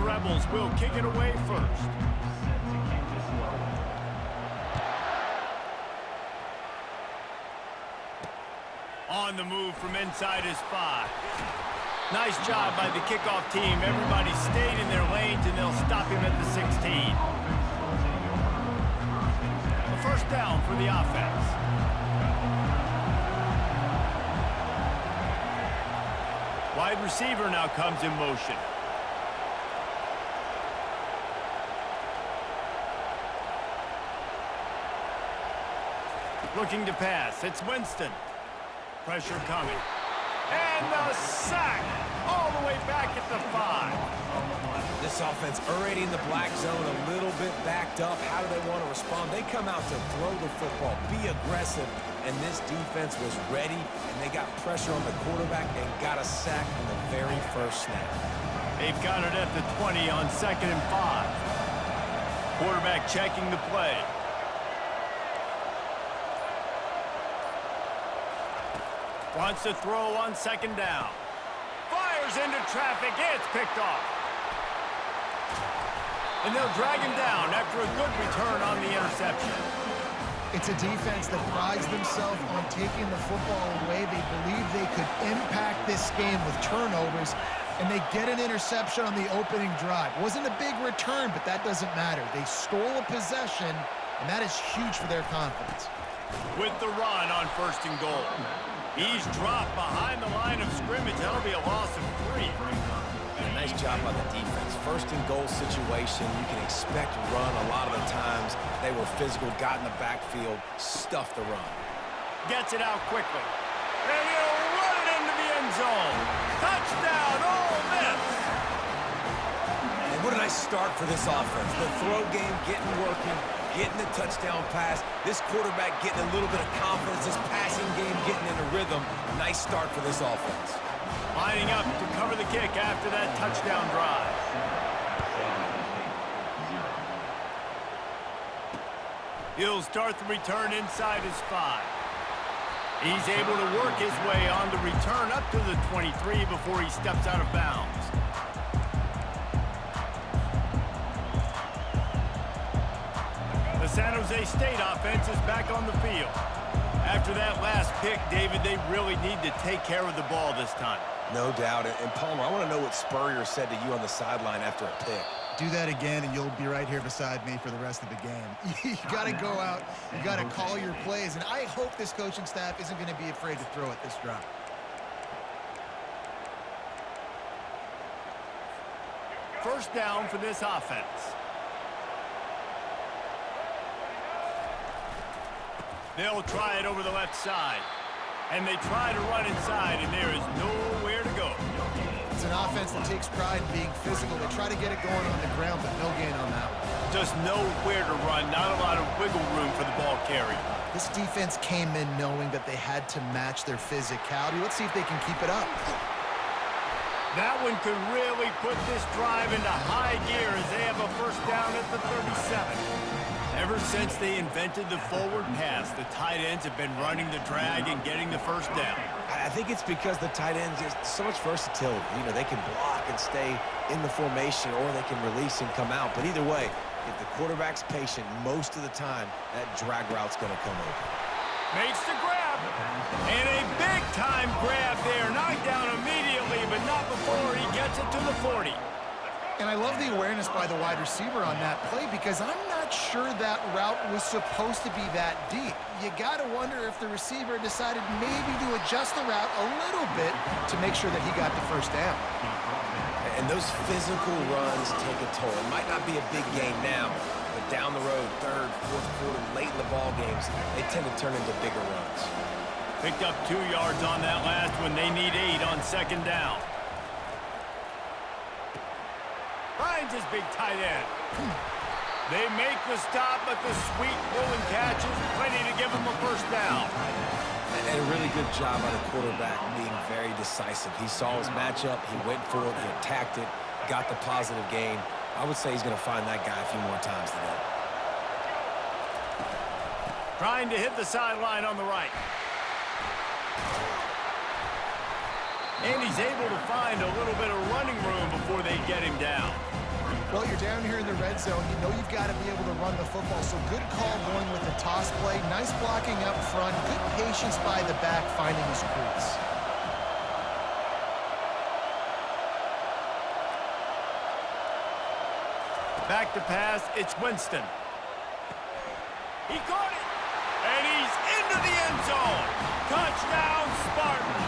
Rebels will kick it away first. On the move from inside his 5. Nice job by the kickoff team. Everybody stayed in their lanes, and they'll stop him at the 16. A first down for the offense. Wide receiver now comes in motion. Looking to pass. It's Winston. Pressure coming. And the sack all the way back at the 5. This offense already in the black zone, a little bit backed up. How do they want to respond? They come out to throw the football, be aggressive, and this defense was ready, and they got pressure on the quarterback and got a sack on the very first snap. They've got it at the 20 on 2nd and 5. Quarterback checking the play. Wants to throw on 2nd down. Fires into traffic. It's picked off. And they'll drag him down after a good return on the interception. It's a defense that prides themselves on taking the football away. They believe they could impact this game with turnovers, and they get an interception on the opening drive. Wasn't a big return, but that doesn't matter. They stole a possession, and that is huge for their confidence. With the run on 1st and goal. He's dropped behind the line of scrimmage. That'll be a loss of 3. And nice job by the defense. 1st and goal situation, you can expect run a lot of the times. They were physical, got in the backfield, stuffed the run. Gets it out quickly. And he'll run it into the end zone. Touchdown, Ole Miss! And what a nice start for this offense. The throw game getting working, getting the touchdown pass. This quarterback getting a little bit of confidence. This passing game getting in a rhythm. Nice start for this offense. Lining up to cover the kick after that touchdown drive. He'll start the return inside his 5. He's able to work his way on the return up to the 23 before he steps out of bounds. The San Jose State offense is back on the field. After that last pick, David, they really need to take care of the ball this time. No doubt. And Palmer, I want to know what Spurrier said to you on the sideline after a pick. Do that again, and you'll be right here beside me for the rest of the game. You got to go out. You got to call your plays, and I hope this coaching staff isn't going to be afraid to throw it this drive. First down for this offense. They'll try it over the left side. And they try to run inside, and there is nowhere to go. It's an offense that takes pride in being physical. They try to get it going on the ground, but no gain on that one. Just nowhere to run, not a lot of wiggle room for the ball carrier. This defense came in knowing that they had to match their physicality. Let's see if they can keep it up. That one could really put this drive into high gear as they have a first down at the 37. Ever since they invented the forward pass, the tight ends have been running the drag and getting the first down. I think it's because the tight ends have so much versatility. You know, they can block and stay in the formation, or they can release and come out. But either way, if the quarterback's patient most of the time, that drag route's going to come open. Makes the grab. And a big-time grab there. Knocked down immediately, but not before he gets it to the 40. And I love the awareness by the wide receiver on that play, because I'm not sure that route was supposed to be that deep. You got to wonder if the receiver decided maybe to adjust the route a little bit to make sure that he got the first down. And those physical runs take a toll. It might not be a big game now, but down the road, 3rd, 4th quarter, late in the ball games, they tend to turn into bigger runs. Picked up 2 yards on that last one. They need 8 on 2nd down. Finds his big tight end. They make the stop, but the sweet rolling catch is plenty to give him a first down. And a really good job by the quarterback being very decisive. He saw his matchup, he went for it, he attacked it, got the positive gain. I would say he's going to find that guy a few more times today. Trying to hit the sideline on the right. And he's able to find a little bit of running room before they get him down. Well, you're down here in the red zone. You know you've got to be able to run the football, so good call going with the toss play. Nice blocking up front. Good patience by the back finding his crease. Back to pass, it's Winston. He caught it, and he's into the end zone. Touchdown, Spartans.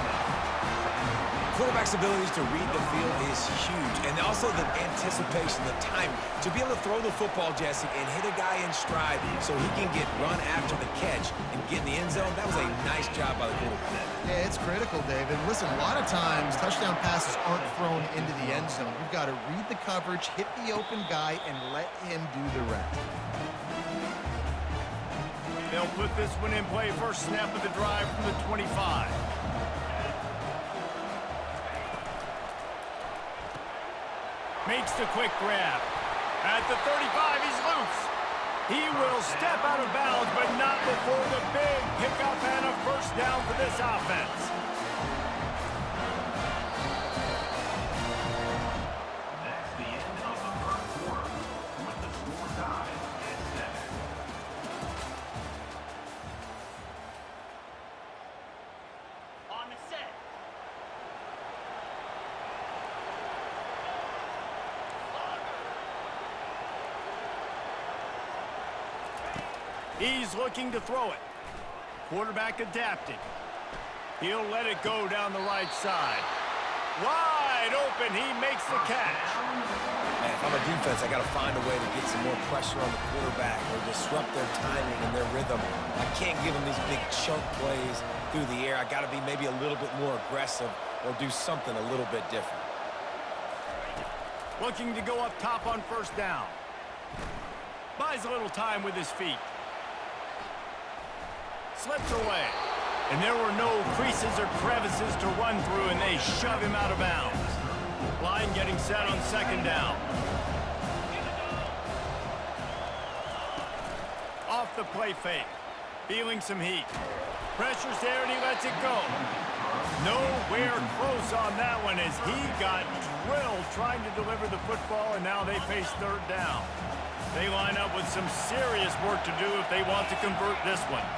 Quarterback's abilities to read the field is huge, and also the anticipation, the time to be able to throw the football, Jesse, and hit a guy in stride so he can get run after the catch and get in the end zone. That was a nice job by the quarterback. Yeah, it's critical, David. Listen, a lot of times touchdown passes aren't thrown into the end zone. You've got to read the coverage, hit the open guy, and let him do the rest. They'll put this one in play first snap of the drive from the 25. Makes the quick grab. At the 35, he's loose. He will step out of bounds, but not before the big pickup and a first down for this offense. That's the end of the first quarter, with the score tied at 7. On the set. He's looking to throw it. Quarterback adapting. He'll let it go down the right side. Wide open, he makes the catch. Man, if I'm a defense, I got to find a way to get some more pressure on the quarterback or disrupt their timing and their rhythm. I can't give them these big chunk plays through the air. I got to be maybe a little bit more aggressive or do something a little bit different. Looking to go up top on first down. Buys a little time with his feet. Slips away. And there were no creases or crevices to run through, and they shove him out of bounds. Line getting set on second down. Off the play fake. Feeling some heat. Pressure's there, and he lets it go. Nowhere close on that one as he got drilled trying to deliver the football, and now they face third down. They line up with some serious work to do if they want to convert this one.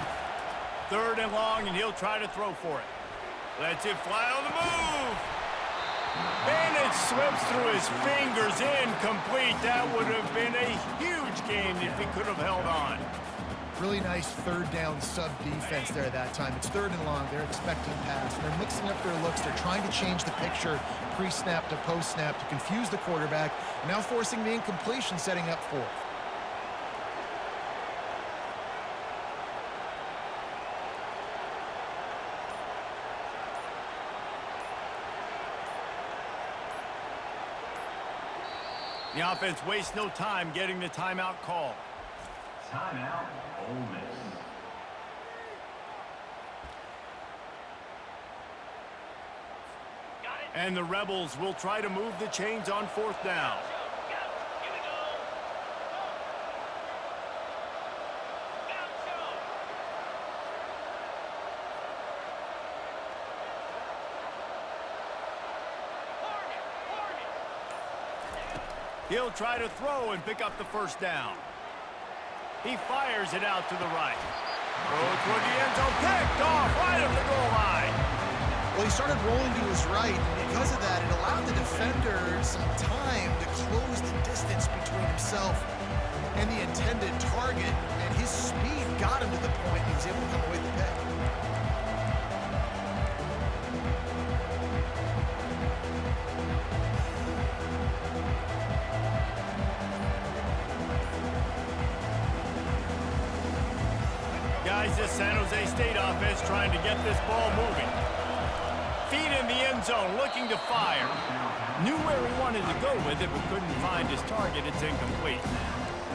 Third and long, and he'll try to throw for it. Lets it fly on the move. And it slips through his fingers, incomplete. That would have been a huge gain if he could have held on. Really nice third down sub-defense there that time. It's third and long. They're expecting pass. And they're mixing up their looks. They're trying to change the picture pre-snap to post-snap to confuse the quarterback. And now forcing the incompletion, setting up fourth. The offense wastes no time getting the timeout call. Timeout, Ole Miss. And the Rebels will try to move the chains on fourth down. He'll try to throw and pick up the first down. He fires it out to the right. Throw toward the end zone, picked off right at the goal line. Well, he started rolling to his right, and because of that, it allowed the defender some time to close the distance between himself and the intended target, and his speed got him to the point he was able to come away with the pick. Guys, this San Jose State offense trying to get this ball moving. Feet in the end zone, looking to fire. Knew where he wanted to go with it, but couldn't find his target. It's incomplete.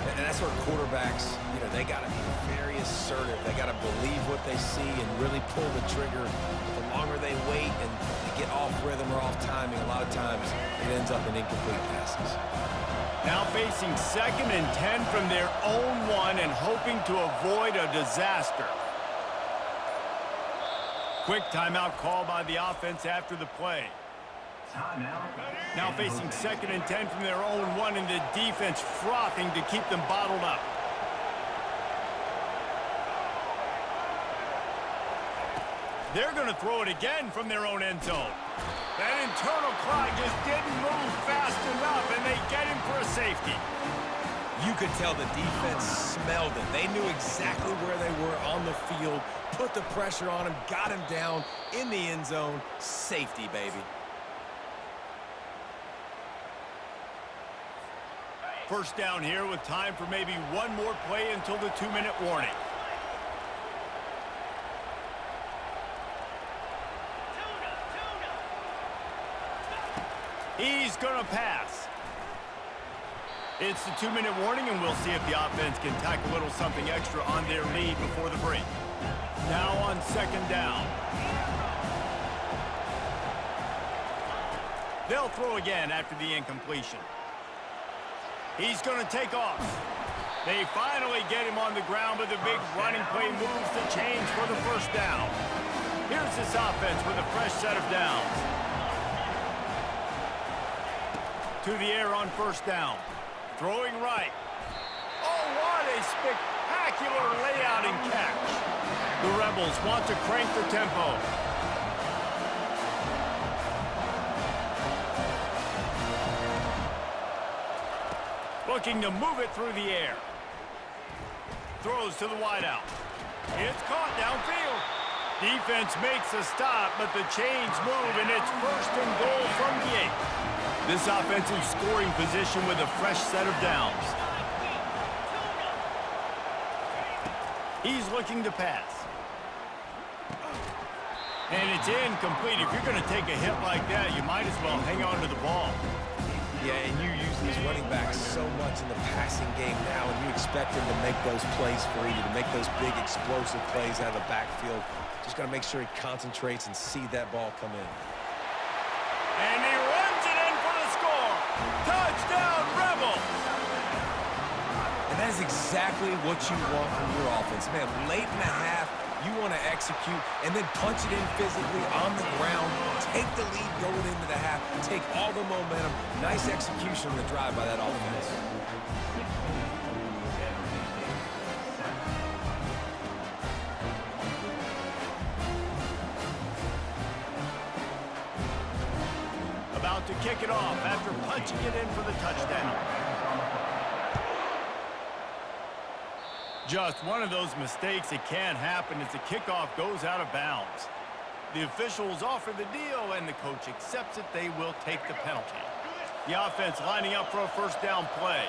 And that's where quarterbacks, they got to be very assertive. They got to believe what they see and really pull the trigger. The longer they wait and they get off rhythm or off timing, a lot of times it ends up in incomplete passes. Now facing 2nd and 10 from their own one and hoping to avoid a disaster. Quick timeout call by the offense after the play. Timeout. Now facing 2nd and 10 from their own 1, and the defense frothing to keep them bottled up. They're going to throw it again from their own end zone. That internal clock just didn't move fast enough, and they get him for a safety. You could tell the defense smelled it. They knew exactly where they were on the field, put the pressure on him, got him down in the end zone. Safety, baby. First down here with time for maybe one more play until the 2-minute warning. He's going to pass. It's the 2-minute warning, and we'll see if the offense can tack a little something extra on their lead before the break. Now on 2nd down. They'll throw again after the incompletion. He's going to take off. They finally get him on the ground, but the big running play moves the chains for the first down. Here's this offense with a fresh set of downs. To the air on 1st down. Throwing right. Oh, what a spectacular layout and catch. The Rebels want to crank the tempo. Looking to move it through the air. Throws to the wideout. It's caught downfield. Defense makes a stop, but the chains move, and it's 1st and goal from the 8. This offensive scoring position with a fresh set of downs. He's looking to pass. And it's incomplete. If you're going to take a hit like that, you might as well hang on to the ball. Yeah, and you use these running backs so much in the passing game now, and you expect them to make those plays for you, to make those big explosive plays out of the backfield. Just got to make sure he concentrates and see that ball come in. And he runs it in for the score. Touchdown, Rebels! And that is exactly what you want from your offense. Man, late in the half, you want to execute and then punch it in physically on the ground, take the lead going into the half, take all the momentum. Nice execution on the drive by that offense. About to kick it off after punching it in for the touchdown. Just one of those mistakes that can happen as the kickoff goes out of bounds. The officials offer the deal, and the coach accepts it. They will take the penalty. The offense lining up for a 1st down play.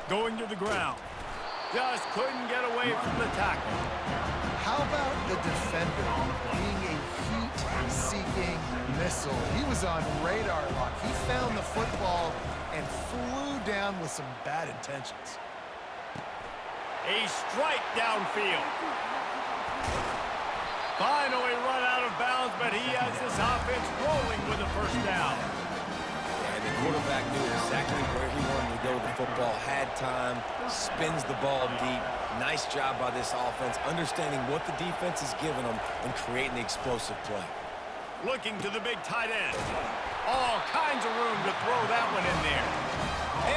Going to the ground. Just couldn't get away from the tackle. How about the defender being a heat-seeking missile? He was on radar lock. He found the football and flew down with some bad intentions. A strike downfield. Finally run out of bounds, but he has this offense rolling with a 1st down. And the quarterback knew exactly where he wanted to go with the football, had time, spins the ball deep. Nice job by this offense, understanding what the defense is giving them and creating the explosive play. Looking to the big tight end. All kinds of room to throw that one in there.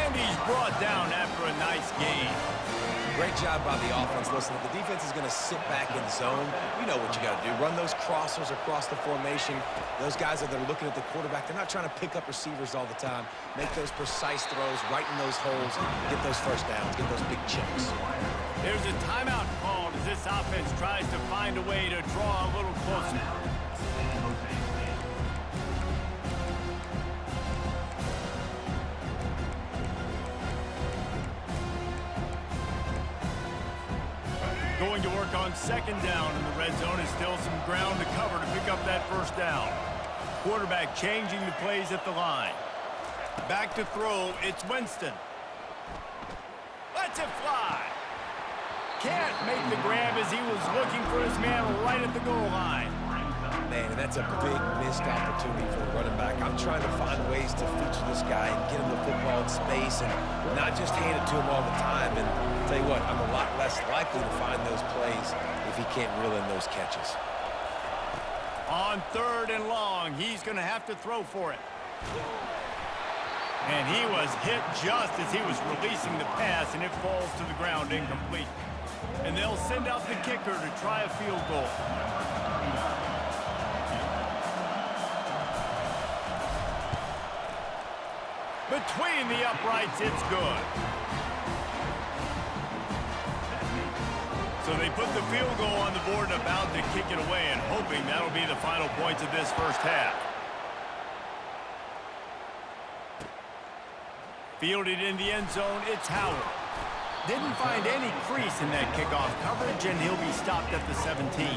And he's brought down after a nice gain. Great job by the offense. Listen, if the defense is going to sit back in zone, you know what you got to do. Run those crossers across the formation. Those guys that are looking at the quarterback, they're not trying to pick up receivers all the time. Make those precise throws right in those holes. Get those 1st downs. Get those big chunks. There's a timeout called as this offense tries to find a way to draw a little closer. Going to work on 2nd down in the red zone, is still some ground to cover to pick up that 1st down. Quarterback changing the plays at the line. Back to throw, it's Winston. Lets it fly. Can't make the grab as he was looking for his man right at the goal line. man, and that's a big missed opportunity for the running back. I'm trying to find ways to feature this guy and get him the football in space and not just hand it to him all the time. And I'll tell you what, I'm a lot less likely to find those plays if he can't reel in those catches. On 3rd and long, he's going to have to throw for it. And he was hit just as he was releasing the pass, and it falls to the ground incomplete. And they'll send out the kicker to try a field goal. Between the uprights, it's good. So they put the field goal on the board and about to kick it away, and hoping that'll be the final points of this first half. Fielded in the end zone, it's Howard. Didn't find any crease in that kickoff coverage, and he'll be stopped at the 17.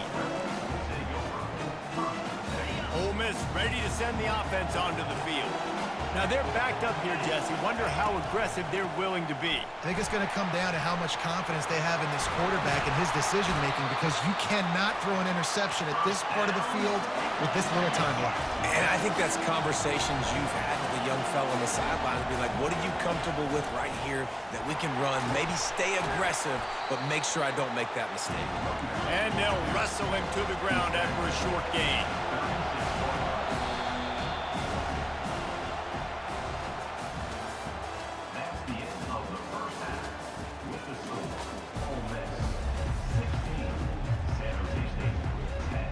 Ole Miss ready to send the offense onto the field. Now they're backed up here, Jesse. Wonder how aggressive they're willing to be. I think it's going to come down to how much confidence they have in this quarterback and his decision-making, because you cannot throw an interception at this part of the field with this little time left. And I think that's conversations you've had with the young fella on the sideline to be like, what are you comfortable with right here that we can run? Maybe stay aggressive, but make sure I don't make that mistake. And they'll wrestle him to the ground after a short gain. That's the end of the first half. With the score, Ole Miss 16, San Jose State 10.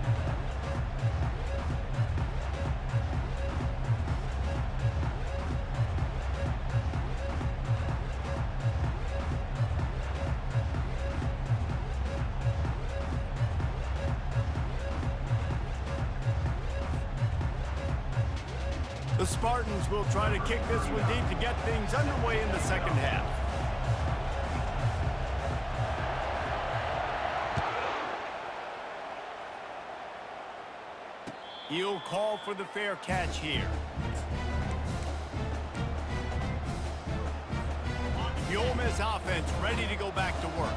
The Spartans will try to kick this one deep to get things underway in the second half. He'll call for the fair catch here. The Ole Miss offense ready to go back to work.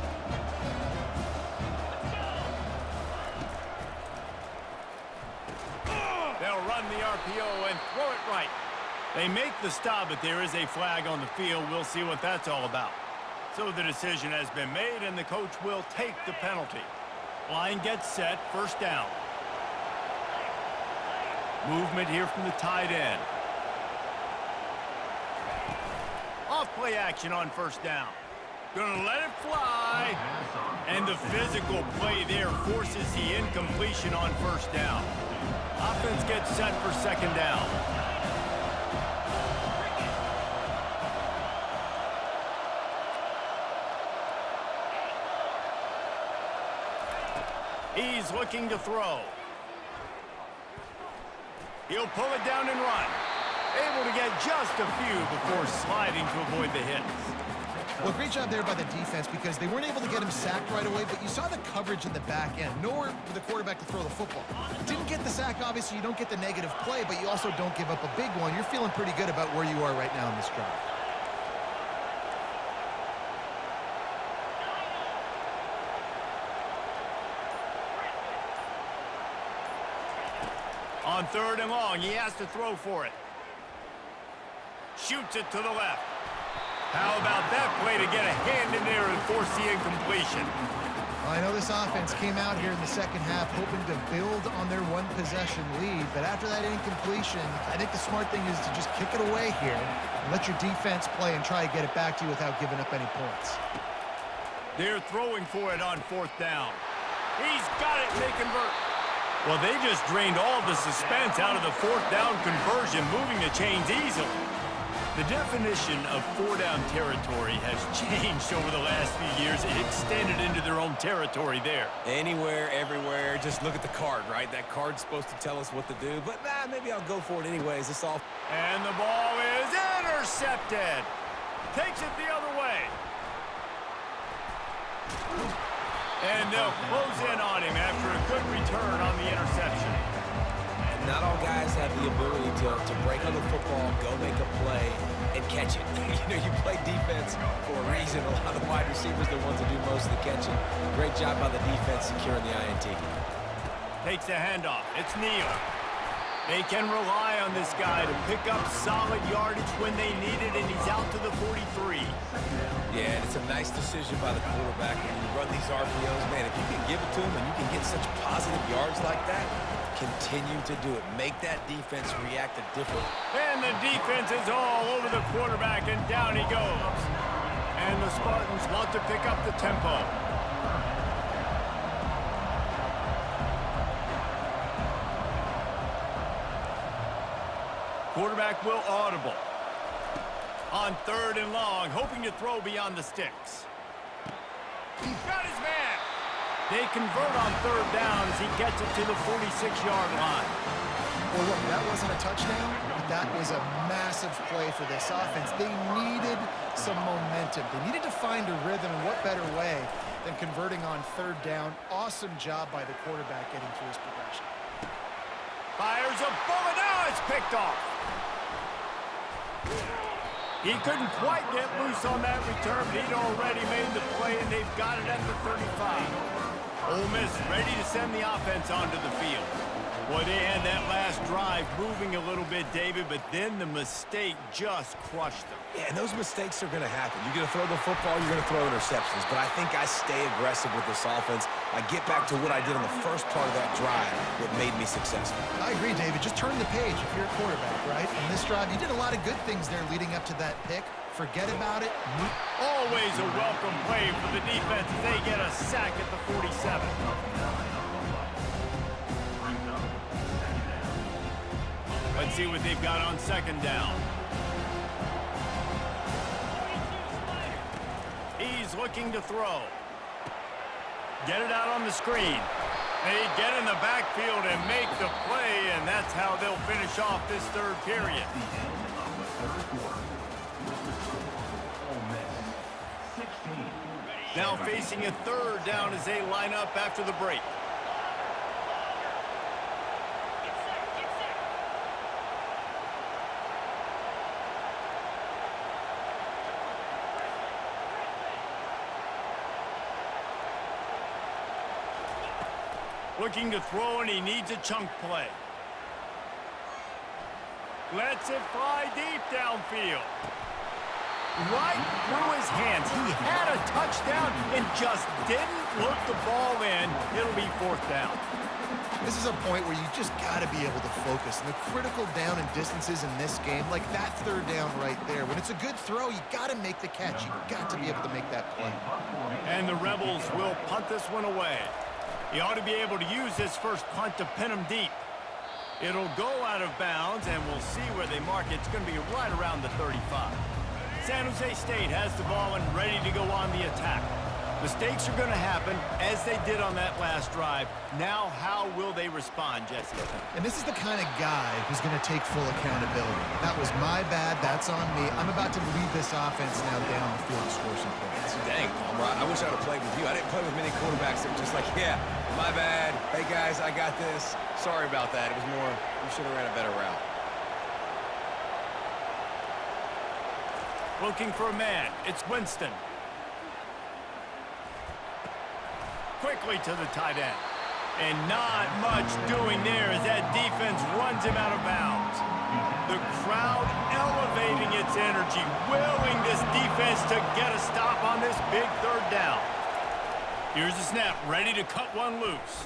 They'll run the RPO and throw it right. They make the stop, but there is a flag on the field. We'll see what that's all about. So the decision has been made, and the coach will take the penalty. Line gets set, first down. Movement here from the tight end. Off play action on first down. Gonna let it fly. And the physical play there forces the incompletion on first down. Offense gets set for second down. He's looking to throw. He'll pull it down and run. Able to get just a few before sliding to avoid the hits. Well, great job there by the defense, because they weren't able to get him sacked right away, but you saw the coverage in the back end. Nowhere for the quarterback to throw the football. Didn't get the sack, obviously. You don't get the negative play, but you also don't give up a big one. You're feeling pretty good about where you are right now in this drive. On third and long, he has to throw for it. Shoots it to the left. How about that play to get a hand in there and force the incompletion? Well, I know this offense came out here in the second half hoping to build on their one-possession lead, but after that incompletion, I think the smart thing is to just kick it away here and let your defense play and try to get it back to you without giving up any points. They're throwing for it on fourth down. He's got it, and they convert. Well, they just drained all the suspense out of the fourth down conversion, moving the chains easily. The definition of four-down territory has changed over the last few years. It extended into their own territory there. Anywhere, everywhere, just look at the card, right? That card's supposed to tell us what to do, but maybe I'll go for it anyways. It's all... And the ball is intercepted. Takes it the other way. And they'll close in on him after a good return on the interception. Not all guys have the ability to break on the football, go make a play, and catch it. You play defense for a reason. A lot of wide receivers are the ones that do most of the catching. Great job by the defense securing the INT. Takes the handoff. It's Neal. They can rely on this guy to pick up solid yardage when they need it, and he's out to the 43. Yeah, and it's a nice decision by the quarterback. When you run these RPOs, man, if you can give it to him and you can get such positive yards like that, continue to do it. Make that defense react a different. And the defense is all over the quarterback, and down he goes. And the Spartans want to pick up the tempo. Quarterback will audible. On 3rd and long, hoping to throw beyond the sticks. He's got his man. They convert on 3rd down as he gets it to the 46-yard line. Well, look, that wasn't a touchdown, but that was a massive play for this offense. They needed some momentum. They needed to find a rhythm, and what better way than converting on 3rd down. Awesome job by the quarterback getting through his progression. Fires a bullet. Now it's picked off. He couldn't quite get loose on that return, but he'd already made the play, and they've got it at the 35. Ole Miss ready to send the offense onto the field. Boy, they had that last drive moving a little bit, David, but then the mistake just crushed them. Yeah, and those mistakes are going to happen. You're going to throw the football, you're going to throw interceptions. But I think I stay aggressive with this offense. I get back to what I did on the first part of that drive that made me successful. I agree, David. Just turn the page if you're a quarterback, right? In this drive, you did a lot of good things there leading up to that pick. Forget about it. Always a welcome play for the defense as they get a sack at the 47. Let's see what they've got on 2nd down. He's looking to throw. Get it out on the screen. They get in the backfield and make the play, and that's how they'll finish off this 3rd period. Now facing a 3rd down as they line up after the break. Looking to throw, and he needs a chunk play. Lets it fly deep downfield. Right through his hands. He had a touchdown and just didn't look the ball in. It'll be 4th down. This is a point where you just got to be able to focus. And the critical down and distances in this game, like that 3rd down right there, when it's a good throw, you got to make the catch. You got to be able to make that play. And the Rebels will punt this one away. He ought to be able to use this first punt to pin him deep. It'll go out of bounds, and we'll see where they mark it. It's going to be right around the 35. San Jose State has the ball and ready to go on the attack. Mistakes are going to happen, as they did on that last drive. Now, how will they respond, Jesse? And this is the kind of guy who's going to take full accountability. That was my bad. That's on me. I'm about to lead this offense now down the field to score some points. Dang, Palmer, I wish I would have played with you. I didn't play with many quarterbacks that were just like, yeah, my bad. Hey, guys, I got this. Sorry about that. It was more, you should have ran a better route. Looking for a man. It's Winston. Quickly to the tight end. And not much doing there as that defense runs him out of bounds. The crowd elevating its energy, willing this defense to get a stop on this big 3rd down. Here's the snap, ready to cut one loose.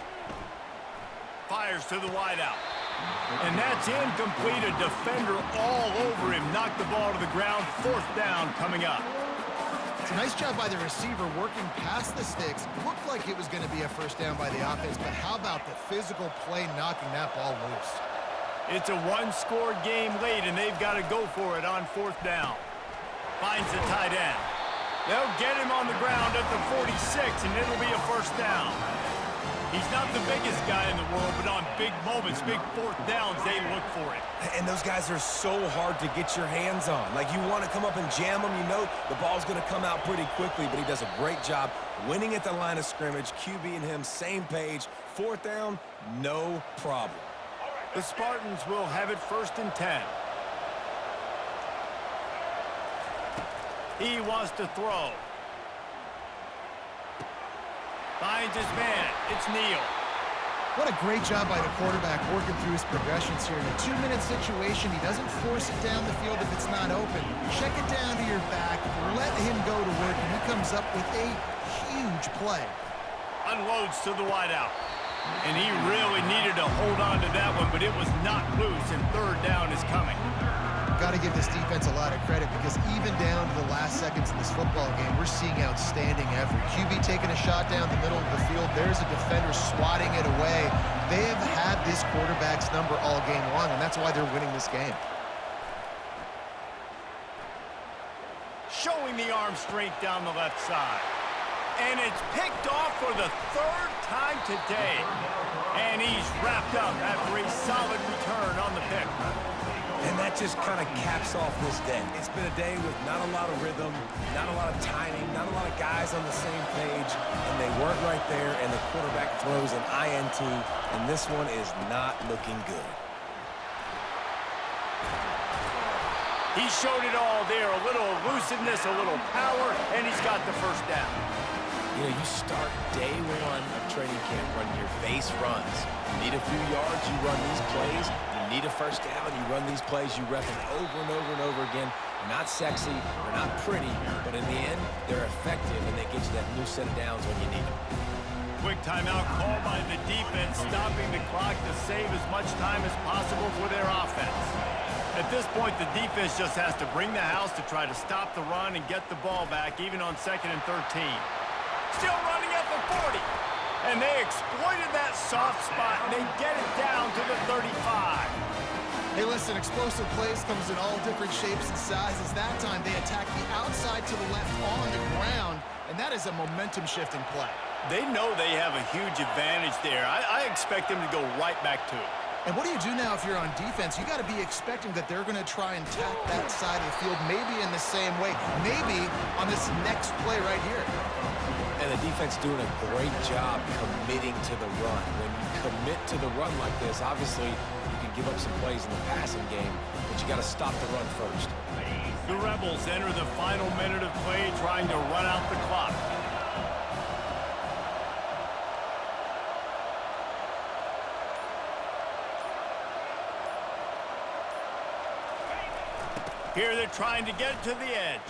Fires to the wideout. And that's incomplete. A defender all over him. Knocked the ball to the ground. 4th down coming up. It's a nice job by the receiver working past the sticks. Looked like it was going to be a 1st down by the offense, but how about the physical play knocking that ball loose? It's a 1-score game late, and they've got to go for it on 4th down. Finds the tight end. They'll get him on the ground at the 46, and it'll be a 1st down. He's not the biggest guy in the world, but on big moments, big 4th downs, they look for it. And those guys are so hard to get your hands on. Like, you want to come up and jam them, you know the ball's going to come out pretty quickly, but he does a great job winning at the line of scrimmage. QB and him, same page. 4th down, no problem. The Spartans will have it 1st and 10. He wants to throw. Finds his man. It's Neal. What a great job by the quarterback working through his progressions here. In a 2-minute situation, he doesn't force it down the field if it's not open. Check it down to your back, let him go to work, and he comes up with a huge play. Unloads to the wideout. And he really needed to hold on to that one, but it was not loose, and third down is coming. Got to give this defense a lot of credit because even down to the last seconds in this football game, we're seeing outstanding effort. QB taking a shot down the middle of the field. There's a defender swatting it away. They have had this quarterback's number all game long, and that's why they're winning this game. Showing the arm strength down the left side. And it's picked off for the third time today. And he's wrapped up after a solid return on the pick. And that just kind of caps off this day. It's been a day with not a lot of rhythm, not a lot of timing, not a lot of guys on the same page, and they weren't right there, and the quarterback throws an INT, and this one is not looking good. He showed it all there, a little elusiveness, a little power, and he's got the first down. You know, you start day one of training camp running your base runs. You need a few yards, you run these plays. You need a first down, you run these plays, you rep them over and over and over again. They're not sexy, they're not pretty, but in the end, they're effective, and they get you that new set of downs when you need them. Quick timeout called by the defense, stopping the clock to save as much time as possible for their offense. At this point, the defense just has to bring the house to try to stop the run and get the ball back, even on 2nd and 13. Still running at the 40. And they exploited that soft spot, and they get it down to the 35. Hey, listen, explosive plays comes in all different shapes and sizes. That time, they attack the outside to the left on the ground, and that is a momentum-shifting play. They know they have a huge advantage there. I expect them to go right back to it. And what do you do now if you're on defense? You got to be expecting that they're going to try and tack that side of the field, maybe in the same way, maybe on this next play right here. And the defense doing a great job committing to the run. When you commit to the run like this, obviously you can give up some plays in the passing game, but you got to stop the run first. The Rebels enter the final minute of play trying to run out the clock. Here they're trying to get to the edge.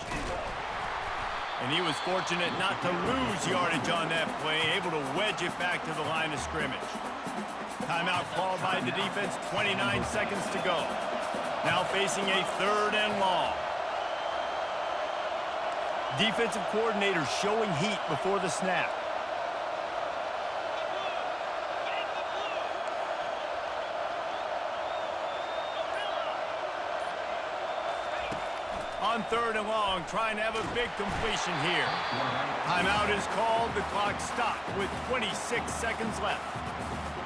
And he was fortunate not to lose yardage on that play, able to wedge it back to the line of scrimmage. Timeout called by the defense, 29 seconds to go. Now facing a 3rd and long. Defensive coordinator showing heat before the snap. On 3rd and long, trying to have a big completion here. Timeout is called. The clock stopped with 26 seconds left.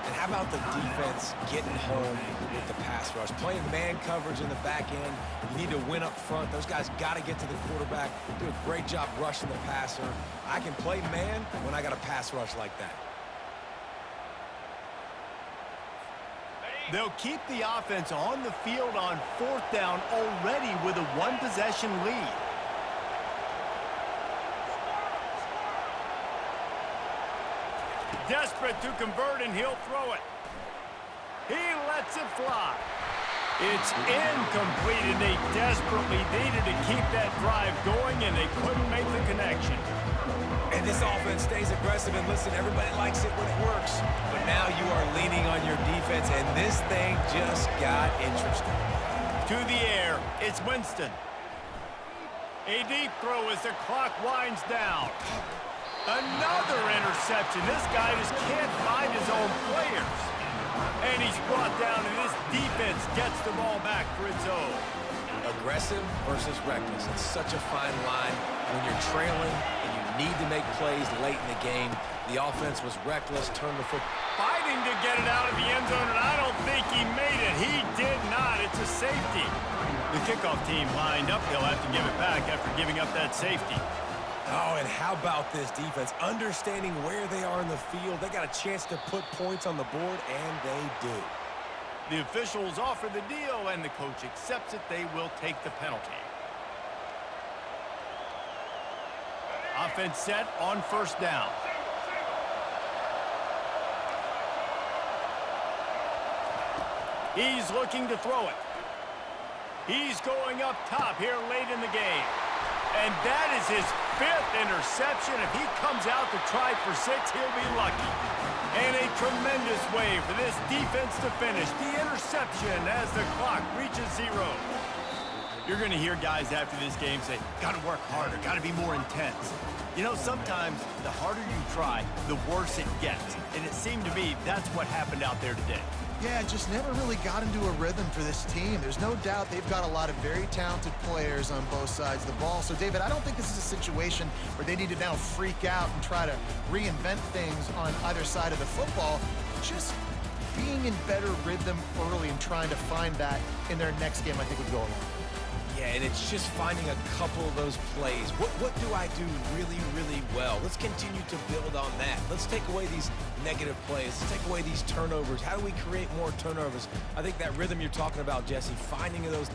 And how about the defense getting home with the pass rush? Playing man coverage in the back end. You need to win up front. Those guys got to get to the quarterback. Do a great job rushing the passer. I can play man when I got a pass rush like that. They'll keep the offense on the field on 4th down already with a 1-possession lead. Desperate to convert, and he'll throw it. He lets it fly. It's incomplete, and they desperately needed to keep that drive going, and they couldn't make the connection. And this offense stays aggressive, and listen, everybody likes it when it works. But now you are leaning on your defense, and this thing just got interesting. To the air, it's Winston. A deep throw as the clock winds down. Another interception. This guy just can't find his own players. And he's brought down, and this defense gets the ball back for its own. Aggressive versus reckless. It's such a fine line when you're trailing and you need to make plays late in the game. The offense was reckless, turned the foot. Fighting to get it out of the end zone, and I don't think he made it. He did not. It's a safety. The kickoff team lined up. They'll have to give it back after giving up that safety. Oh, and how about this defense? Understanding where they are in the field. They got a chance to put points on the board, and they do. The officials offer the deal, and the coach accepts it. They will take the penalty. Offense set on 1st down. He's looking to throw it. He's going up top here late in the game. And that is his 5th interception. If he comes out to try for 6, he'll be lucky. And a tremendous way for this defense to finish the interception as the clock reaches 0. You're going to hear guys after this game say, got to work harder, got to be more intense. You know, sometimes the harder you try, the worse it gets. And it seemed to me that's what happened out there today. Yeah, just never really got into a rhythm for this team. There's no doubt they've got a lot of very talented players on both sides of the ball. So, David, I don't think this is a situation where they need to now freak out and try to reinvent things on either side of the football. Just being in better rhythm early and trying to find that in their next game, I think would go a long way. Yeah, and it's just finding a couple of those plays. What do I do really, really well? Let's continue to build on that. Let's take away these negative plays. Let's take away these turnovers. How do we create more turnovers? I think that rhythm you're talking about, Jesse, finding those...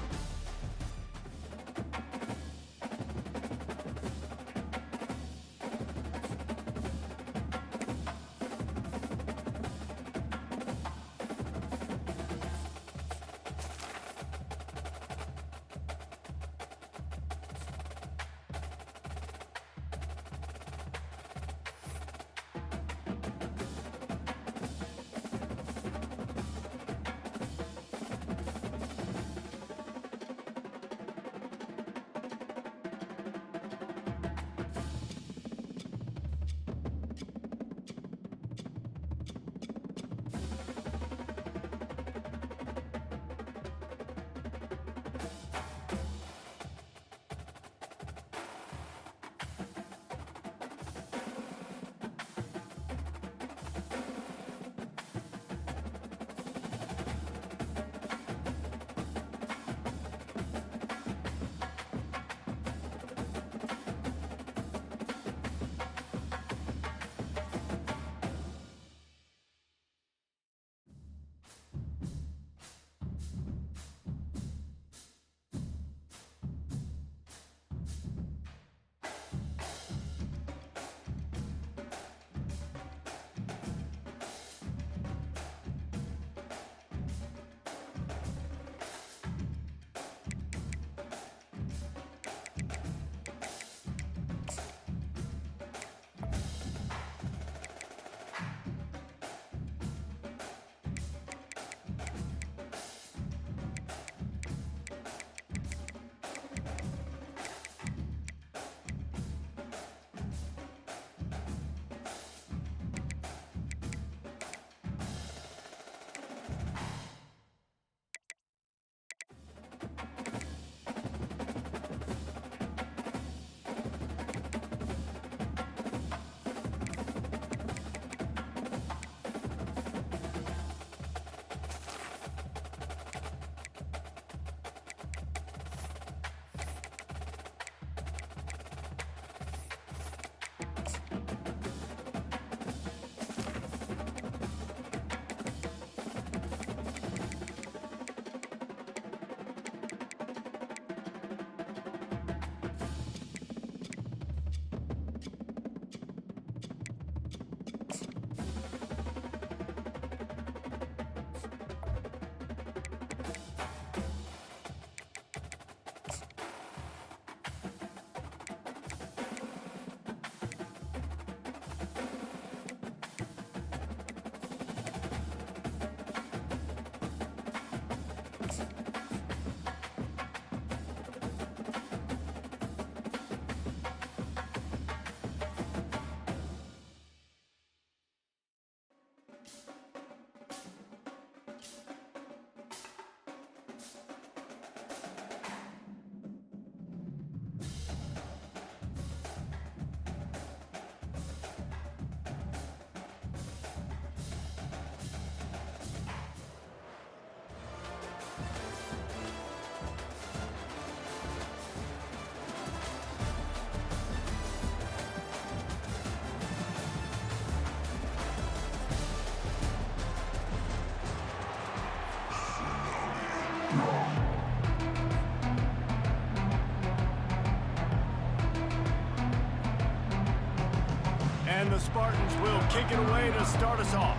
And the Spartans will kick it away to start us off.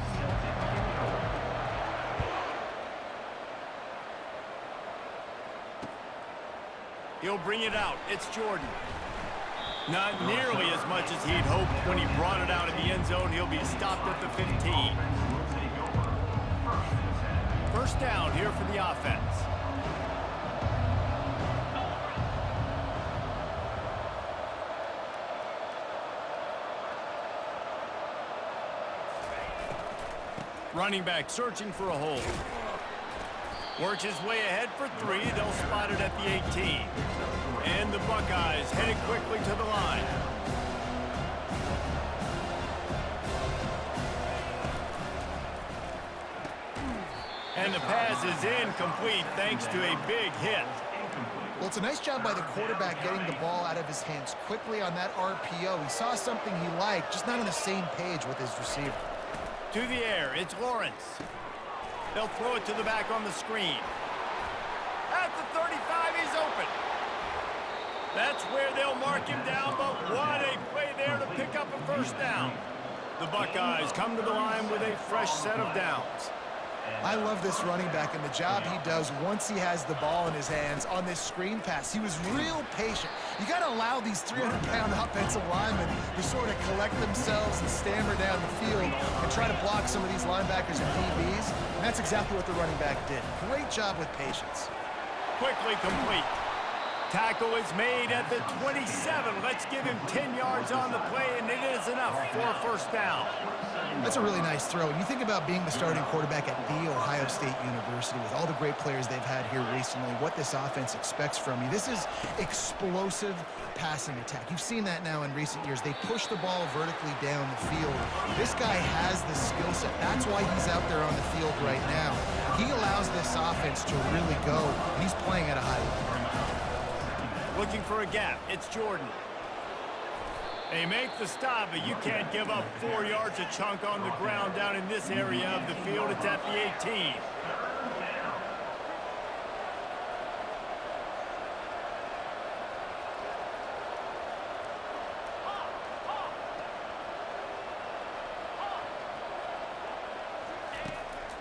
He'll bring it out. It's Jordan. Not nearly as much as he'd hoped when he brought it out of the end zone. He'll be stopped at the 15. First down here for the offense. Running back searching for a hole. Works his way ahead for 3. They'll spot it at the 18. And the Buckeyes headed quickly to the line. And the pass is incomplete thanks to a big hit. Well, it's a nice job by the quarterback getting the ball out of his hands quickly on that RPO. He saw something he liked, just not on the same page with his receiver. To the air, it's Lawrence. They'll throw it to the back on the screen. At the 35, he's open. That's where they'll mark him down, but what a play there to pick up a first down. The Buckeyes come to the line with a fresh set of downs. I love this running back and the job he does once he has the ball in his hands on this screen pass. He was real patient. You got to allow these 300-pound offensive linemen to sort of collect themselves and stammer down the field and try to block some of these linebackers and DBs. And that's exactly what the running back did. Great job with patience. Quickly complete. Tackle is made at the 27. Let's give him 10 yards on the play, and it is enough for a first down. That's a really nice throw. And you think about being the starting quarterback at The Ohio State University with all the great players they've had here recently, what this offense expects from you. This is explosive passing attack. You've seen that now in recent years. They push the ball vertically down the field. This guy has the skill set. That's why he's out there on the field right now. He allows this offense to really go, and he's playing at a high level. Looking for a gap. It's Jordan. They make the stop, but you can't give up 4 yards a chunk on the ground down in this area of the field. It's at the 18.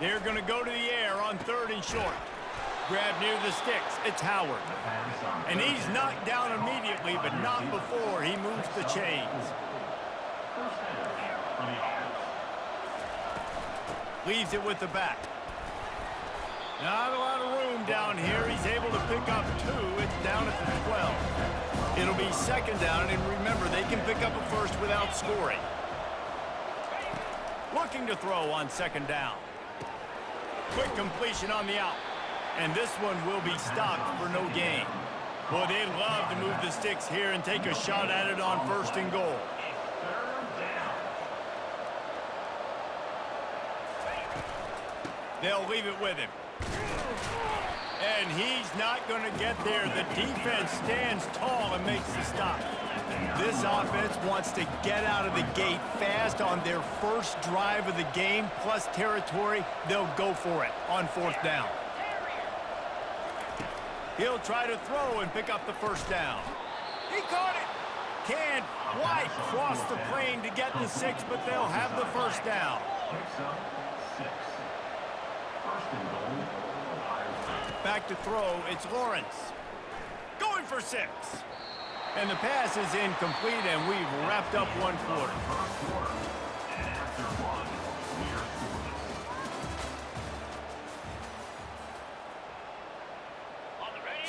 They're going to go to the air on 3rd and short. Grab near the sticks. It's Howard. And he's knocked down immediately, but not before he moves the chains. Leaves it with the back. Not a lot of room down here. He's able to pick up 2. It's down at the 12. It'll be second down, and remember, they can pick up a first without scoring. Looking to throw on second down. Quick completion on the out. And this one will be stopped for no gain. Boy, they'd love to move the sticks here and take a shot at it on 1st and goal. They'll leave it with him. And he's not going to get there. The defense stands tall and makes the stop. This offense wants to get out of the gate fast on their first drive of the game, plus territory. They'll go for it on 4th down. He'll try to throw and pick up the first down. He caught it. Can't quite cross the plane to get the 6, but they'll have the first down. Back to throw, it's Lawrence. Going for 6. And the pass is incomplete, and we've wrapped up 1 quarter.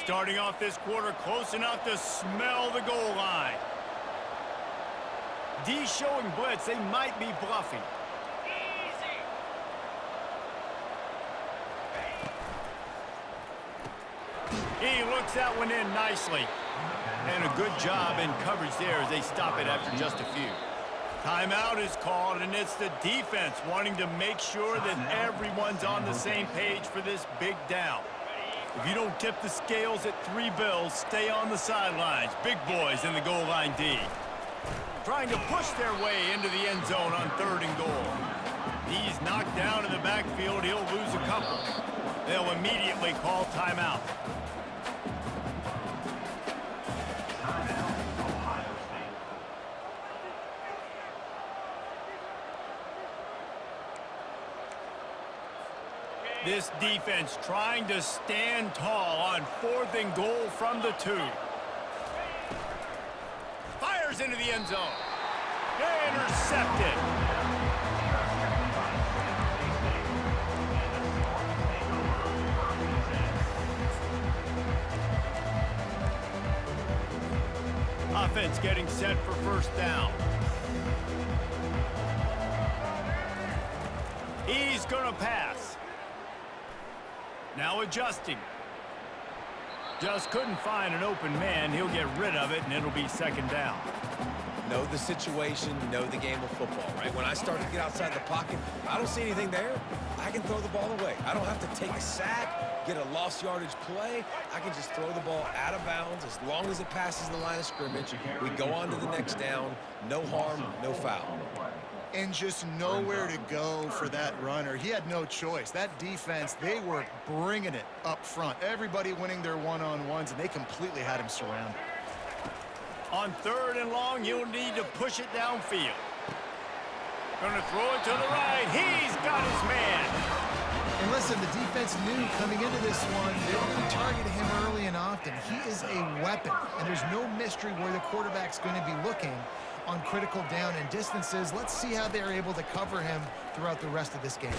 Starting off this quarter close enough to smell the goal line. D showing blitz. They might be bluffing. He looks that one in nicely. And a good job in coverage there as they stop it after just a few. Timeout is called, and it's the defense wanting to make sure that everyone's on the same page for this big down. If you don't tip the scales at 3 bills, stay on the sidelines. Big boys in the goal line D. Trying to push their way into the end zone on 3rd and goal. He's knocked down in the backfield. He'll lose a couple. They'll immediately call timeout. This defense trying to stand tall on 4th and goal from the 2. Fires into the end zone. Intercepted. Offense getting set for first down. He's going to pass. Now adjusting. Just couldn't find an open man. He'll get rid of it, and it'll be second down. Know the situation, know the game of football, right? When I start to get outside the pocket, I don't see anything there, I can throw the ball away. I don't have to take a sack, get a lost yardage play. I can just throw the ball out of bounds as long as it passes the line of scrimmage. We go on to the next down. No harm, no foul. And just nowhere to go for that runner. He had no choice. That defense, they were bringing it up front. Everybody winning their one-on-ones, and they completely had him surrounded. On 3rd and long, you'll need to push it downfield. Gonna throw it to the right. He's got his man. And listen, the defense knew coming into this one, they were going to target him early and often. He is a weapon, and there's no mystery where the quarterback's going to be looking on critical down and distances. Let's see how they're able to cover him throughout the rest of this game.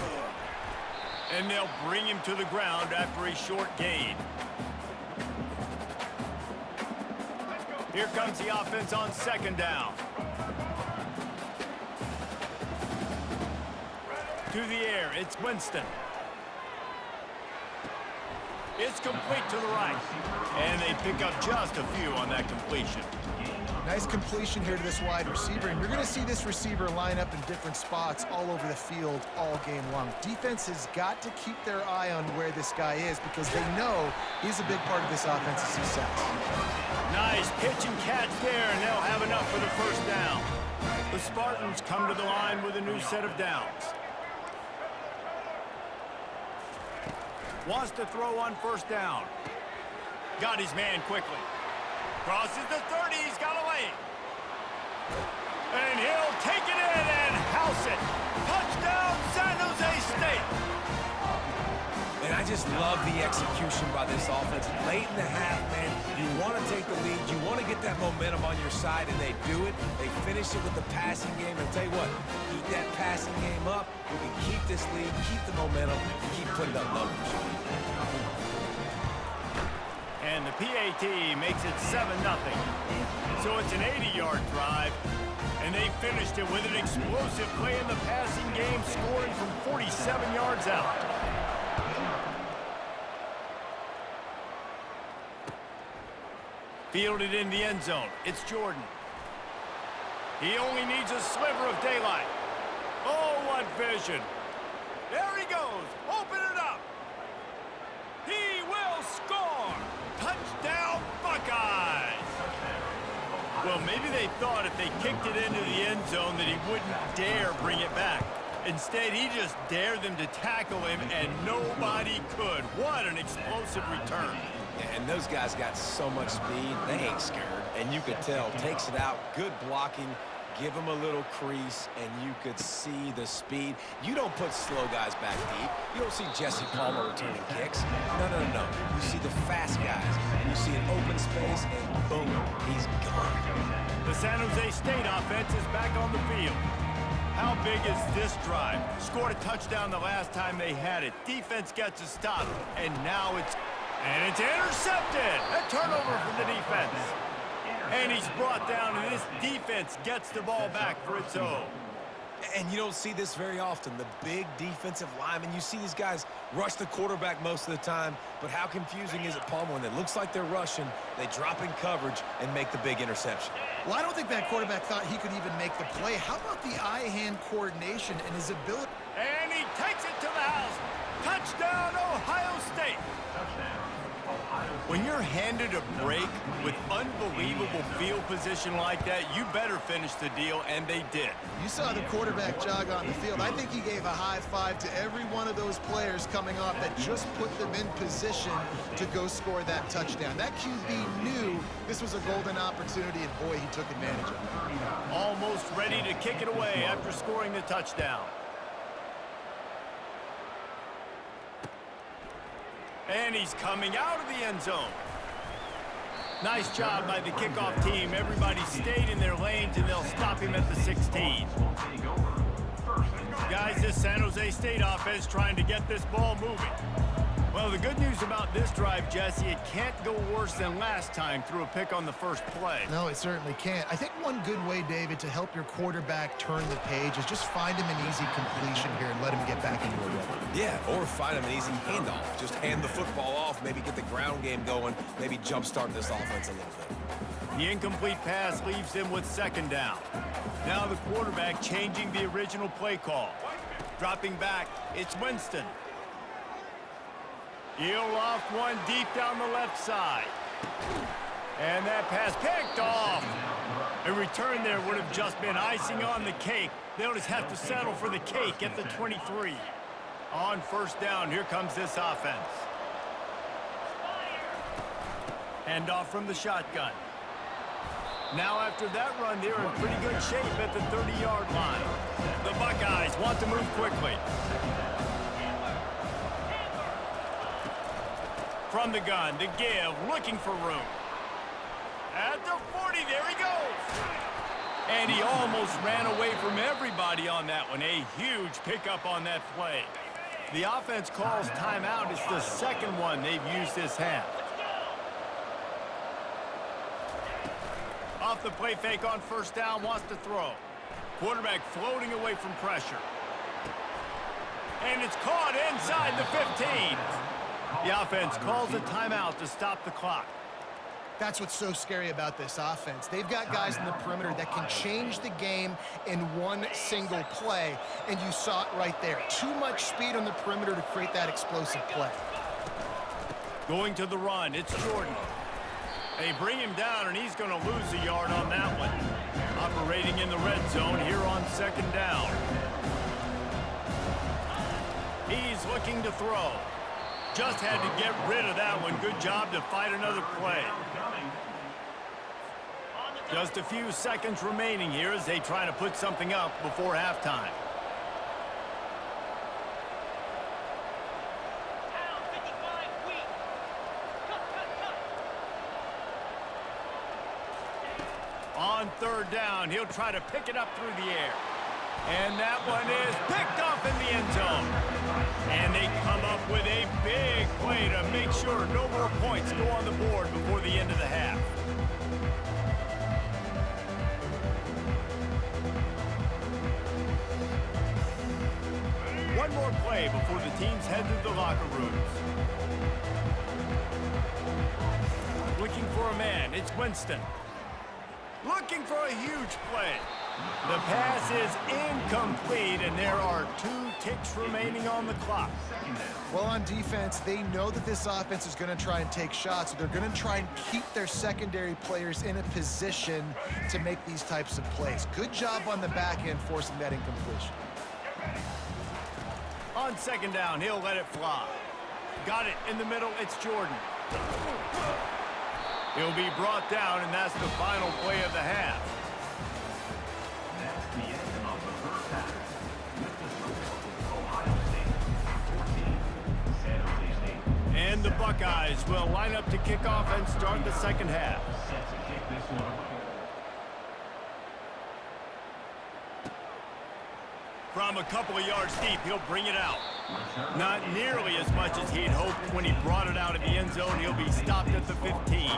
And they'll bring him to the ground after a short gain. Here comes the offense on 2nd down. To the air, it's Winston. It's complete to the right. And they pick up just a few on that completion. Nice completion here to this wide receiver, and you're going to see this receiver line up in different spots all over the field all game long. Defense has got to keep their eye on where this guy is because they know he's a big part of this offense's success. Nice pitch and catch there, and they'll have enough for the first down. The Spartans come to the line with a new set of downs. Wants to throw on first down. Got his man quickly. Crosses the 30, he's got away. And he'll take it in and house it. Touchdown, San Jose State. And I just love the execution by this offense. Late in the half, man, you want to take the lead. You want to get that momentum on your side, and they do it. They finish it with the passing game. And tell you what, keep that passing game up. We can keep this lead, keep the momentum, and keep putting up numbers. And the PAT makes it 7-0. So it's an 80-yard drive. And they finished it with an explosive play in the passing game, scoring from 47 yards out. Fielded in the end zone. It's Jordan. He only needs a sliver of daylight. Oh, what vision. There he goes. Open it up. He will score. Touchdown, Buckeyes. Well, maybe they thought if they kicked it into the end zone that he wouldn't dare bring it back. Instead, he just dared them to tackle him, and nobody could. What an explosive return. And those guys got so much speed, they ain't scared. And you could tell, takes it out, good blocking, give him a little crease, and you could see the speed. You don't put slow guys back deep. You don't see Jesse Palmer returning kicks. No, no, no. You see the fast guys, and you see an open space, and boom, he's gone. The San Jose State offense is back on the field. How big is this drive? Scored a touchdown the last time they had it. Defense gets a stop, and now it's intercepted. A turnover from the defense. And he's brought down, and this defense gets the ball back for its own. And you don't see this very often. The big defensive linemen, you see these guys rush the quarterback most of the time, but how confusing is it, Palmer, when it looks like they're rushing, they drop in coverage and make the big interception? Well, I don't think that quarterback thought he could even make the play. How about the eye-hand coordination and his ability? And he takes it to the house. Touchdown, Ohio State. When you're handed a break with unbelievable field position like that, you better finish the deal, and they did. You saw the quarterback jog on the field. I think he gave a high five to every one of those players coming off that just put them in position to go score that touchdown. That QB knew this was a golden opportunity, and boy, he took advantage of it. Almost ready to kick it away after scoring the touchdown. And he's coming out of the end zone. Nice job by the kickoff team. Everybody stayed in their lanes, and they'll stop him at the 16. Guys, this San Jose State offense trying to get this ball moving. Well, the good news about this drive, Jesse, it can't go worse than last time through a pick on the first play. No, it certainly can't. I think one good way, David, to help your quarterback turn the page is just find him an easy completion here and let him get back into a rhythm. Yeah, or find him an easy handoff. Just hand the football off, maybe get the ground game going, maybe jumpstart this offense a little bit. The incomplete pass leaves him with second down. Now the quarterback changing the original play call. Dropping back, it's Winston. He'll loft one deep down the left side. And that pass picked off. A return there would have just been icing on the cake. They'll just have to settle for the cake at the 23. On first down, here comes this offense. Handoff from the shotgun. Now after that run, they're in pretty good shape at the 30-yard line. The Buckeyes want to move quickly. From the gun, the give, looking for room. At the 40, there he goes. And he almost ran away from everybody on that one. A huge pickup on that play. The offense calls timeout. It's the second one they've used this half. Off the play fake on first down, wants to throw. Quarterback floating away from pressure. And it's caught inside the 15. The offense calls a timeout to stop the clock. That's what's so scary about this offense. They've got guys in the perimeter that can change the game in one single play, and you saw it right there. Too much speed on the perimeter to create that explosive play. Going to the run, it's Jordan. They bring him down, and he's going to lose a yard on that one. Operating in the red zone here on second down. He's looking to throw. Just had to get rid of that one. Good job to fight another play. Just a few seconds remaining here as they try to put something up before halftime. On third down, he'll try to pick it up through the air. And that one is picked off in the end zone. And they come up with a big play to make sure no more points go on the board before the end of the half. One more play before the teams head to the locker rooms. Looking for a man, it's Winston. Looking for a huge play. The pass is incomplete, and there are 2 ticks remaining on the clock. Well, on defense, they know that this offense is going to try and take shots, so they're going to try and keep their secondary players in a position to make these types of plays. Good job on the back end forcing that incompletion. On second down, he'll let it fly. Got it in the middle, it's Jordan. He'll be brought down, and that's the final play of the half. That's the end of the first half. With the score, Ohio State 14, San Jose State. And the Buckeyes will line up to kick off and start the second half. Set to kick this one off. From a couple of yards deep, he'll bring it out. Not nearly as much as he'd hoped when he brought it out of the end zone. He'll be stopped at the 15.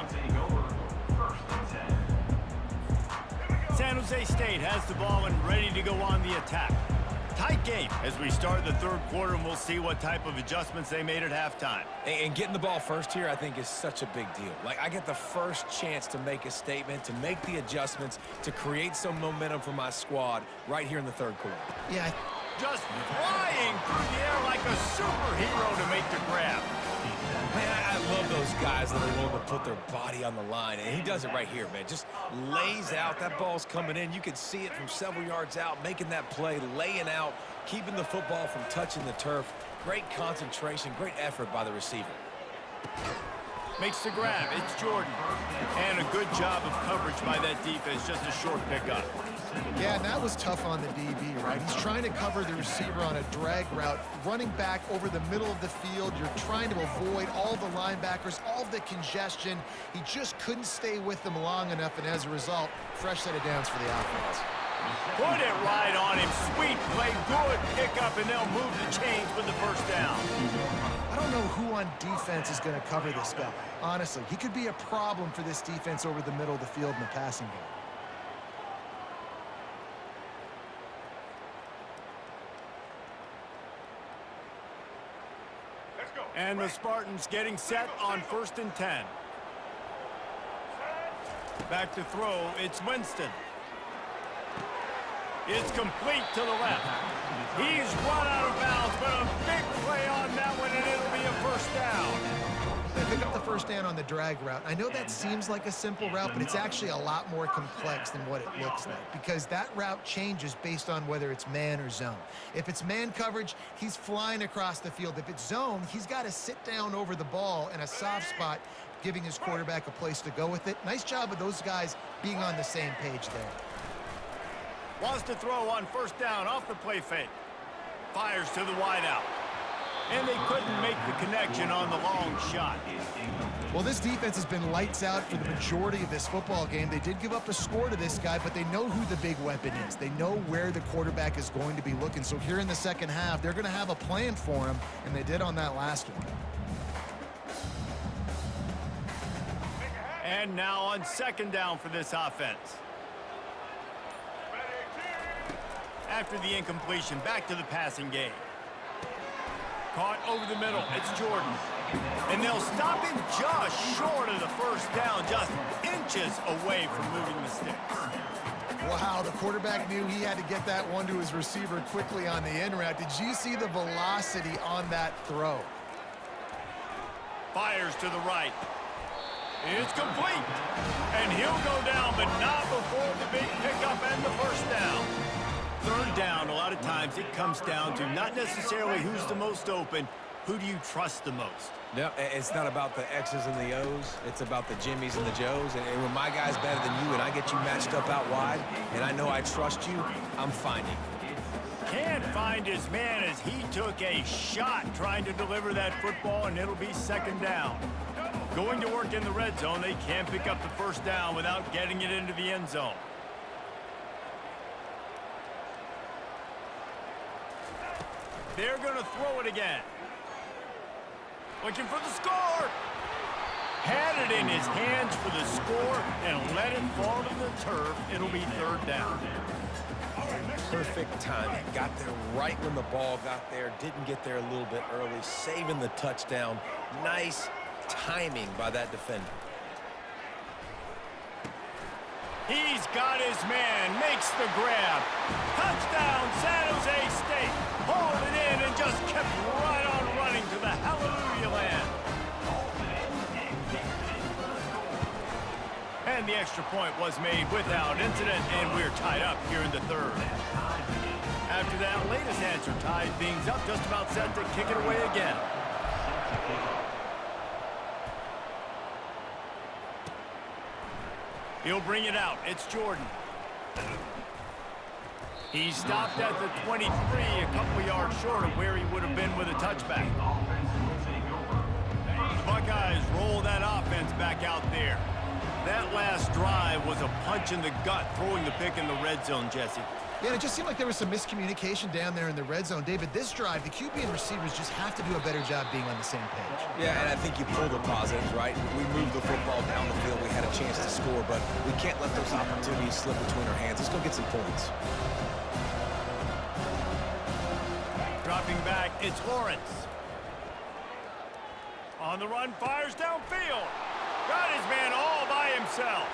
San Jose State has the ball and ready to go on the attack. Tight game as we start the third quarter, and we'll see what type of adjustments they made at halftime. And getting the ball first here, I think, is such a big deal. Like, I get the first chance to make a statement, to make the adjustments, to create some momentum for my squad right here in the third quarter. Yeah. Just flying through the air like a superhero to make the grab. Man, I love those guys that are willing to put their body on the line, and he does it right here, man. Just lays out. That ball's coming in. You can see it from several yards out, making that play, laying out, keeping the football from touching the turf. Great concentration, great effort by the receiver. Makes the grab. It's Jordan. And a good job of coverage by that defense. Just a short pickup. Yeah, and that was tough on the DB, right? He's trying to cover the receiver on a drag route, running back over the middle of the field. You're trying to avoid all the linebackers, all the congestion. He just couldn't stay with them long enough, and as a result, fresh set of downs for the offense. Put it right on him. Sweet play. Good pickup, and they'll move the chains with the first down. I don't know who on defense is going to cover this guy. Honestly, he could be a problem for this defense over the middle of the field in the passing game. And the Spartans getting set on 1st and 10. Back to throw, it's Winston. It's complete to the left. He's run out of bounds, but a big play on that one, and it'll be a first down. They pick up the first down on the drag route. I know that seems like a simple route, but it's actually a lot more complex than what it looks like, because that route changes based on whether it's man or zone. If it's man coverage, he's flying across the field. If it's zone, he's got to sit down over the ball in a soft spot, giving his quarterback a place to go with it. Nice job of those guys being on the same page there. Wants to throw on 1st down off the play fake. Fires to the wideout. And they couldn't make the connection on the long shot. Well, this defense has been lights out for the majority of this football game. They did give up a score to this guy, but they know who the big weapon is. They know where the quarterback is going to be looking. So here in the second half, they're going to have a plan for him, and they did on that last one. And now on 2nd down for this offense. After the incompletion, back to the passing game. Caught over the middle, it's Jordan. And they'll stop him just short of the first down, just inches away from moving the sticks. Wow, the quarterback knew he had to get that one to his receiver quickly on the in route. Did you see the velocity on that throw? Fires to the right. It's complete. And he'll go down, but not before the big pickup and the first down. 3rd down, a lot of times it comes down to not necessarily who's the most open, who do you trust the most? Yep, it's not about the X's and the O's. It's about the Jimmies and the Joes. And when my guy's better than you and I get you matched up out wide, and I know I trust you, I'm finding you. Can't find his man as he took a shot trying to deliver that football, and it'll be 2nd down. Going to work in the red zone, they can't pick up the first down without getting it into the end zone. They're going to throw it again. Looking for the score. Had it in his hands for the score and let it fall to the turf. It'll be 3rd down. Perfect timing. Got there right when the ball got there. Didn't get there a little bit early. Saving the touchdown. Nice timing by that defender. He's got his man. Makes the grab. Touchdown, San Jose State. Hauled it in and just kept right on running to the hallelujah land. And the extra point was made without incident, and we're tied up here in the 3rd. After that latest answer tied things up, just about set to kick it away again. He'll bring it out. It's Jordan. He stopped at the 23, a couple yards short of where he would have been with a touchback. The Buckeyes roll that offense back out there. That last drive was a punch in the gut, throwing the pick in the red zone, Jesse. Yeah, it just seemed like there was some miscommunication down there in the red zone. David, this drive, the QB and receivers just have to do a better job being on the same page. Yeah, and I think you pull the positives, right? We moved the football down the field. We had a chance to score, but we can't let those opportunities slip between our hands. Let's go get some points. Dropping back, it's Lawrence. On the run, fires downfield. Got his man all by himself.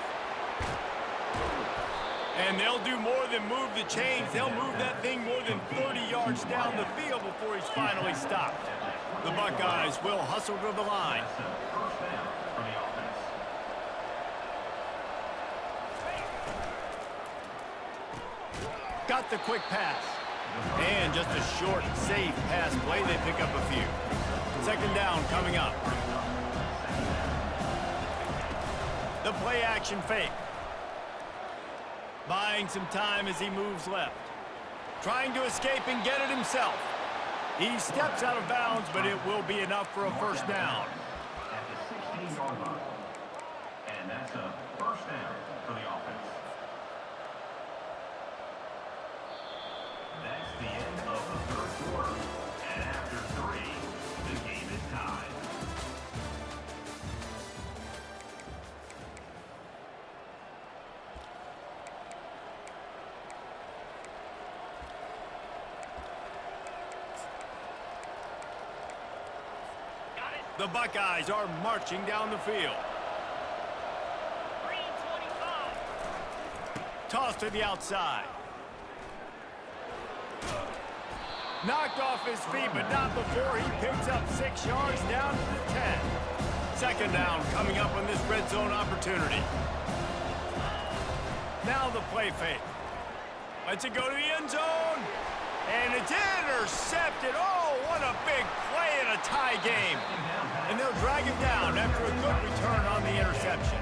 And they'll do more than move the chains. They'll move that thing more than 30 yards down the field before he's finally stopped. The Buckeyes will hustle to the line. Got the quick pass. And just a short, safe pass play. They pick up a few. 2nd down coming up. The play action fake. Buying some time as he moves left. Trying to escape and get it himself. He steps out of bounds, but it will be enough for a first down. At the 16-yard line. And that's a first down for the offense. That's the end of the third quarter. And after 3, the game is tied. The Buckeyes are marching down the field. Green 25. Toss to the outside. Knocked off his feet, but not before he picks up 6 yards down to the 10. Second down coming up on this red zone opportunity. Now the play fake. Lets it go to the end zone. And it's intercepted. Oh, what a big play in a tie game. And they'll drag him down after a good return on the interception.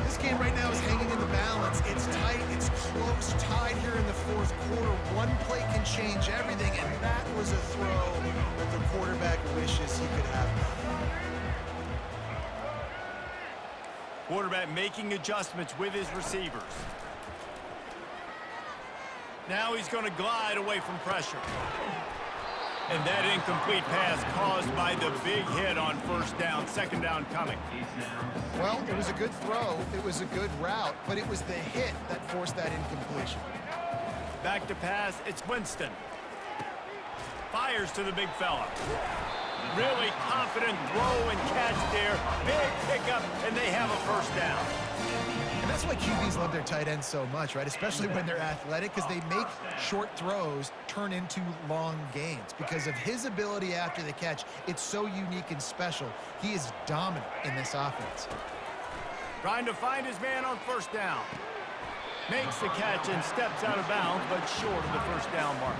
This game right now is hanging in the balance. It's tight, it's close, tied here in the fourth quarter. One play can change everything, and that was a throw that the quarterback wishes he could have. Quarterback making adjustments with his receivers. Now he's going to glide away from pressure. And that incomplete pass caused by the big hit on first down. Second down coming. Well, it was a good throw, it was a good route, but it was the hit that forced that incompletion. Back to pass, it's Winston. Fires to the big fella. Really confident throw and catch there. Big pickup, and they have a first down. And that's why QBs love their tight ends so much, right? Especially when they're athletic, because they make short throws turn into long gains. Because of his ability after the catch, it's so unique and special. He is dominant in this offense. Trying to find his man on first down. Makes the catch and steps out of bounds, but short of the first down mark.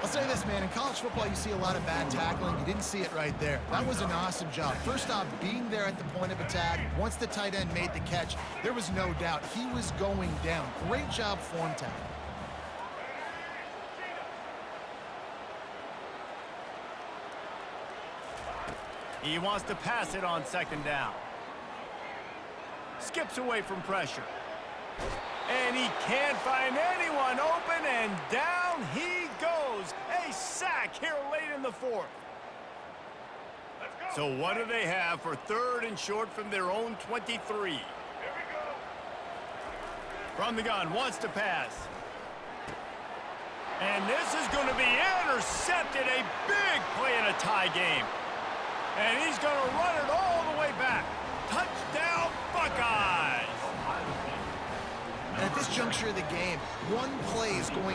I'll say this, man, in college football, you see a lot of bad tackling. You didn't see it right there. That was an awesome job. First off, being there at the point of attack. Once the tight end made the catch, there was no doubt he was going down. Great job form tackle. He wants to pass it on second down. Skips away from pressure. And he can't find anyone open, and down he goes. A sack here late in the fourth. So what do they have for third and short from their own 23? From the gun, wants to pass. And this is going to be intercepted. A big play in a tie game. And he's going to run it all the way back. Touchdown, Buckeyes! And at this juncture of the game, one play is going